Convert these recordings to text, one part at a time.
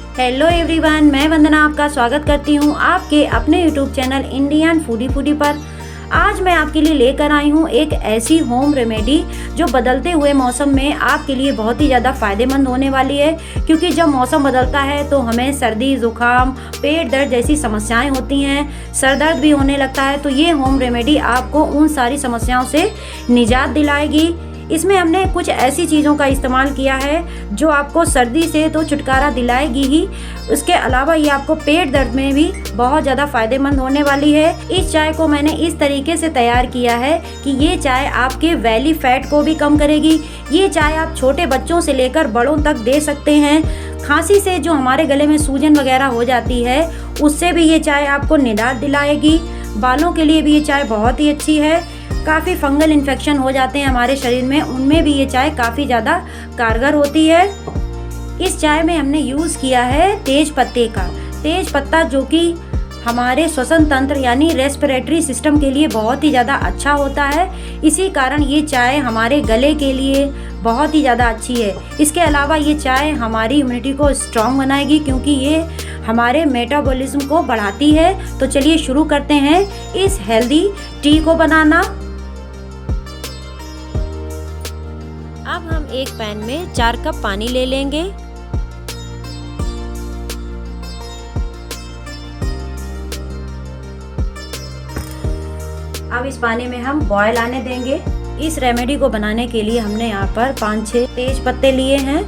Hello everyone, मैं वंदना आपका स्वागत करती हूँ आपके अपने यूट्यूब चैनल इंडियन फूडी पर। आज मैं आपके लिए लेकर आई हूँ एक ऐसी होम रेमेडी जो बदलते हुए मौसम में आपके लिए बहुत ही ज़्यादा फ़ायदेमंद होने वाली है। क्योंकि जब मौसम बदलता है तो हमें सर्दी, ज़ुकाम, पेट दर्द जैसी समस्याएं होती हैं, सर दर्द भी होने लगता है। तो ये होम रेमेडी आपको उन सारी समस्याओं से निजात दिलाएगी। इसमें हमने कुछ ऐसी चीज़ों का इस्तेमाल किया है जो आपको सर्दी से तो छुटकारा दिलाएगी ही, उसके अलावा ये आपको पेट दर्द में भी बहुत ज़्यादा फ़ायदेमंद होने वाली है। इस चाय को मैंने इस तरीके से तैयार किया है कि ये चाय आपके वैली फैट को भी कम करेगी। ये चाय आप छोटे बच्चों से लेकर बड़ों तक दे सकते हैं। खांसी से जो हमारे गले में सूजन वगैरह हो जाती है उससे भी ये चाय आपको निजात दिलाएगी। बालों के लिए भी ये चाय बहुत ही अच्छी है। काफ़ी फंगल इन्फेक्शन हो जाते हैं हमारे शरीर में, उनमें भी ये चाय काफ़ी ज़्यादा कारगर होती है। इस चाय में हमने यूज़ किया है तेज पत्ते का। तेज पत्ता जो कि हमारे श्वसन तंत्र यानी रेस्पिरेटरी सिस्टम के लिए बहुत ही ज़्यादा अच्छा होता है। इसी कारण ये चाय हमारे गले के लिए बहुत ही ज़्यादा अच्छी है। इसके अलावा ये चाय हमारी इम्यूनिटी को स्ट्रॉन्ग बनाएगी क्योंकि ये हमारे मेटाबॉलिज्म को बढ़ाती है। तो चलिए शुरू करते हैं इस हेल्दी टी को बनाना। अब हम एक पैन में 4 कप पानी ले लेंगे। अब इस पानी में हम बॉयल आने देंगे। इस रेमेडी को बनाने के लिए हमने यहाँ पर 5-6 तेज पत्ते लिए हैं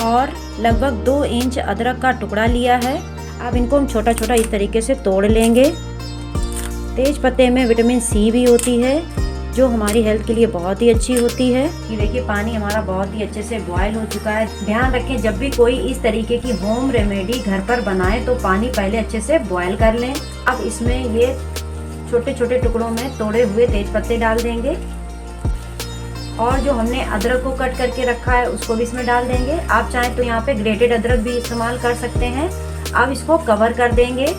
और लगभग 2 इंच अदरक का टुकड़ा लिया है। अब इनको हम छोटा छोटा इस तरीके से तोड़ लेंगे। तेज पत्ते में विटामिन सी भी होती है जो हमारी हेल्थ के लिए बहुत ही अच्छी होती है। ये देखिए पानी हमारा बहुत ही अच्छे से बॉयल हो चुका है। ध्यान रखें जब भी कोई इस तरीके की होम रेमेडी घर पर बनाए तो पानी पहले अच्छे से बॉयल कर लें। अब इसमें ये छोटे छोटे टुकड़ों में तोड़े हुए तेज पत्ते डाल देंगे और जो हमने अदरक को कट करके रखा है उसको भी इसमें डाल देंगे। आप चाहें तो यहाँ पे ग्रेटेड अदरक भी इस्तेमाल कर सकते हैं। अब इसको कवर कर देंगे।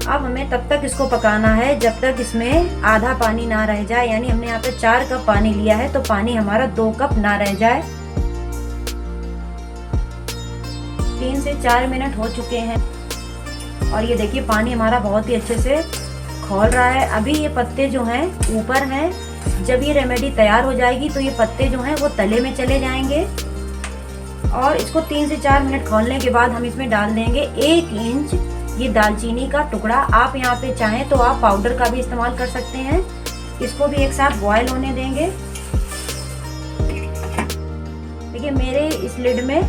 अब हमें तब तक इसको पकाना है जब तक इसमें आधा पानी ना रह जाए, यानी हमने यहाँ पे 4 कप पानी लिया है तो पानी हमारा 2 कप ना रह जाए। 3 से 4 मिनट हो चुके हैं और ये देखिए पानी हमारा बहुत ही अच्छे से खौल रहा है। अभी ये पत्ते जो हैं ऊपर हैं। जब ये रेमेडी तैयार हो जाएगी तो ये पत्ते जो हैं वो तले में चले जाएंगे और इसको 3 से 4 मिनट खौलने के बाद हम इसमें डाल देंगे 1 इंच ये दालचीनी का टुकड़ा। आप यहाँ पे चाहें तो आप पाउडर का भी इस्तेमाल कर सकते हैं। इसको भी एक साथ बॉयल होने देंगे। देखिए मेरे इस लिड में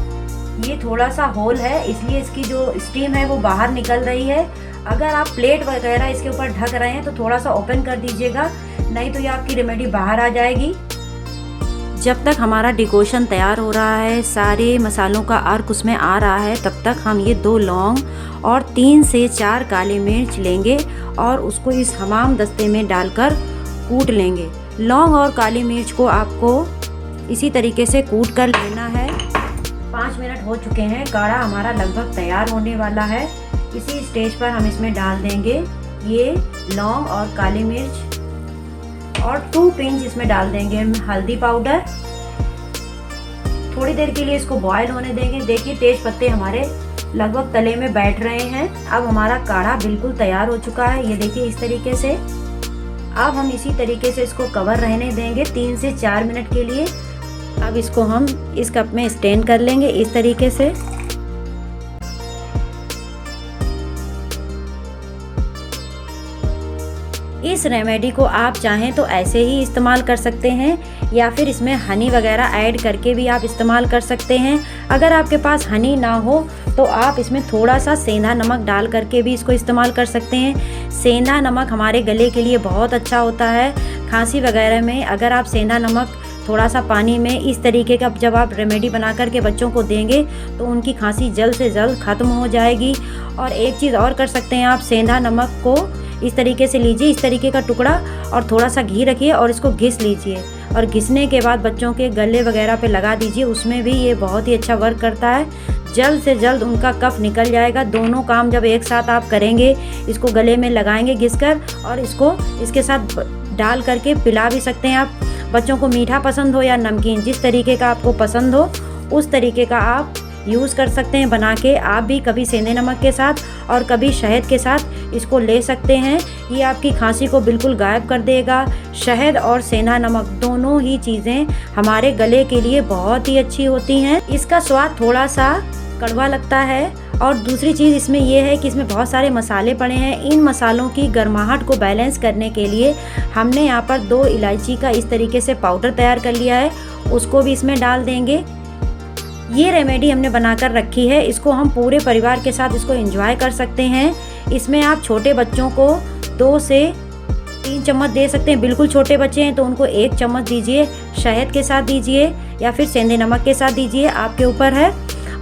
ये थोड़ा सा होल है इसलिए इसकी जो स्टीम है वो बाहर निकल रही है। अगर आप प्लेट वगैरह इसके ऊपर ढक रहे हैं तो थोड़ा सा ओपन कर दीजिएगा, नहीं तो ये आपकी रेमेडी बाहर आ जाएगी। जब तक हमारा डिकोशन तैयार हो रहा है, सारे मसालों का अर्क उसमें आ रहा है, तब तक हम ये 2 लौंग और 3 से 4 काली मिर्च लेंगे और उसको इस हमाम दस्ते में डालकर कूट लेंगे। लौंग और काली मिर्च को आपको इसी तरीके से कूट कर लेना है। 5 मिनट हो चुके हैं, काढ़ा हमारा लगभग तैयार होने वाला है। इसी स्टेज पर हम इसमें डाल देंगे ये लौंग और काली मिर्च और 2 पिंच इसमें डाल देंगे हल्दी पाउडर। थोड़ी देर के लिए इसको बॉयल होने देंगे। देखिए तेज पत्ते हमारे लगभग तले में बैठ रहे हैं। अब हमारा काढ़ा बिल्कुल तैयार हो चुका है, ये देखिए इस तरीके से। अब हम इसी तरीके से इसको कवर रहने देंगे 3 से 4 मिनट के लिए। अब इसको हम इस कप में स्ट्रेन कर लेंगे इस तरीके से। इस रेमेडी को आप चाहें तो ऐसे ही इस्तेमाल कर सकते हैं या फिर इसमें हनी वगैरह ऐड करके भी आप इस्तेमाल कर सकते हैं। अगर आपके पास हनी ना हो तो आप इसमें थोड़ा सा सेंधा नमक डाल करके भी इसको इस्तेमाल कर सकते हैं। सेंधा नमक हमारे गले के लिए बहुत अच्छा होता है। खांसी वगैरह में अगर आप सेंधा नमक थोड़ा सा पानी में इस तरीके का जब आप रेमेडी बना करके बच्चों को देंगे तो उनकी खांसी जल्द से जल्द ख़त्म हो जाएगी। और एक चीज़ और कर सकते हैं, आप सेंधा नमक को इस तरीके से लीजिए, इस तरीके का टुकड़ा, और थोड़ा सा घी रखिए और इसको घिस लीजिए और घिसने के बाद बच्चों के गले वगैरह पे लगा दीजिए। उसमें भी ये बहुत ही अच्छा वर्क करता है। जल्द से जल्द उनका कफ निकल जाएगा। दोनों काम जब एक साथ आप करेंगे, इसको गले में लगाएंगे घिसकर और इसको इसके साथ डाल करके पिला भी सकते हैं आप। बच्चों को मीठा पसंद हो या नमकीन, जिस तरीके का आपको पसंद हो उस तरीके का आप यूज़ कर सकते हैं बना के। आप भी कभी सेंधे नमक के साथ और कभी शहद के साथ इसको ले सकते हैं। ये आपकी खांसी को बिल्कुल गायब कर देगा। शहद और सेंधा नमक दोनों ही चीज़ें हमारे गले के लिए बहुत ही अच्छी होती हैं। इसका स्वाद थोड़ा सा कड़वा लगता है और दूसरी चीज़ इसमें यह है कि इसमें बहुत सारे मसाले पड़े हैं। इन मसालों की गर्माहट को बैलेंस करने के लिए हमने यहाँ पर 2 इलायची का इस तरीके से पाउडर तैयार कर लिया है, उसको भी इसमें डाल देंगे। ये रेमेडी हमने बनाकर रखी है, इसको हम पूरे परिवार के साथ इसको एंजॉय कर सकते हैं। इसमें आप छोटे बच्चों को 2 से 3 चम्मच दे सकते हैं। बिल्कुल छोटे बच्चे हैं तो उनको 1 चम्मच दीजिए, शहद के साथ दीजिए या फिर सेंधे नमक के साथ दीजिए, आपके ऊपर है।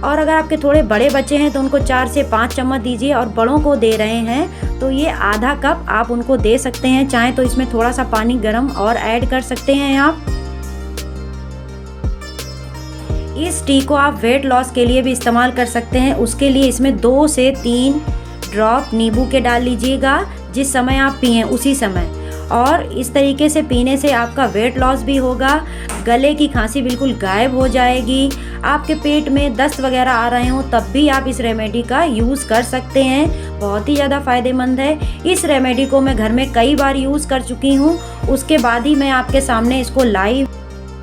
और अगर आपके थोड़े बड़े बच्चे हैं तो उनको 4 से 5 चम्मच दीजिए और बड़ों को दे रहे हैं तो ये आधा कप आप उनको दे सकते हैं। चाहे तो इसमें थोड़ा सा पानी गर्म और ऐड कर सकते हैं आप। इस टी को आप वेट लॉस के लिए भी इस्तेमाल कर सकते हैं। उसके लिए इसमें 2 से 3 ड्रॉप नींबू के डाल लीजिएगा जिस समय आप पिएं उसी समय, और इस तरीके से पीने से आपका वेट लॉस भी होगा, गले की खांसी बिल्कुल गायब हो जाएगी। आपके पेट में दस्त वगैरह आ रहे हों तब भी आप इस रेमेडी का यूज़ कर सकते हैं। बहुत ही ज़्यादा फ़ायदेमंद है। इस रेमेडी को मैं घर में कई बार यूज़ कर चुकी हूँ, उसके बाद ही मैं आपके सामने इसको लाई।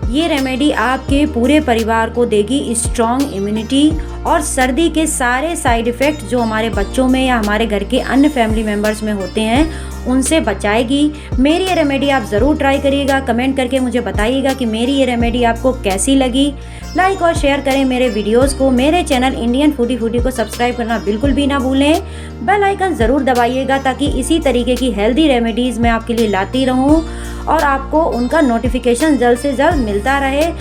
ये रेमेडी आपके पूरे परिवार को देगी स्ट्रॉन्ग इम्यूनिटी और सर्दी के सारे साइड इफ़ेक्ट जो हमारे बच्चों में या हमारे घर के अन्य फैमिली मेम्बर्स में होते हैं उनसे बचाएगी। मेरी ये रेमेडी आप ज़रूर ट्राई करिएगा। कमेंट करके मुझे बताइएगा कि मेरी ये रेमेडी आपको कैसी लगी। लाइक और शेयर करें मेरे वीडियोस को। मेरे चैनल इंडियन फूडी को सब्सक्राइब करना बिल्कुल भी ना भूलें। बेल आइकन ज़रूर दबाइएगा ताकि इसी तरीके की हेल्दी रेमेडीज़ मैं आपके लिए लाती रहूँ और आपको उनका नोटिफिकेशन जल्द से जल्द मिलता रहे।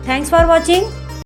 Thanks for watching.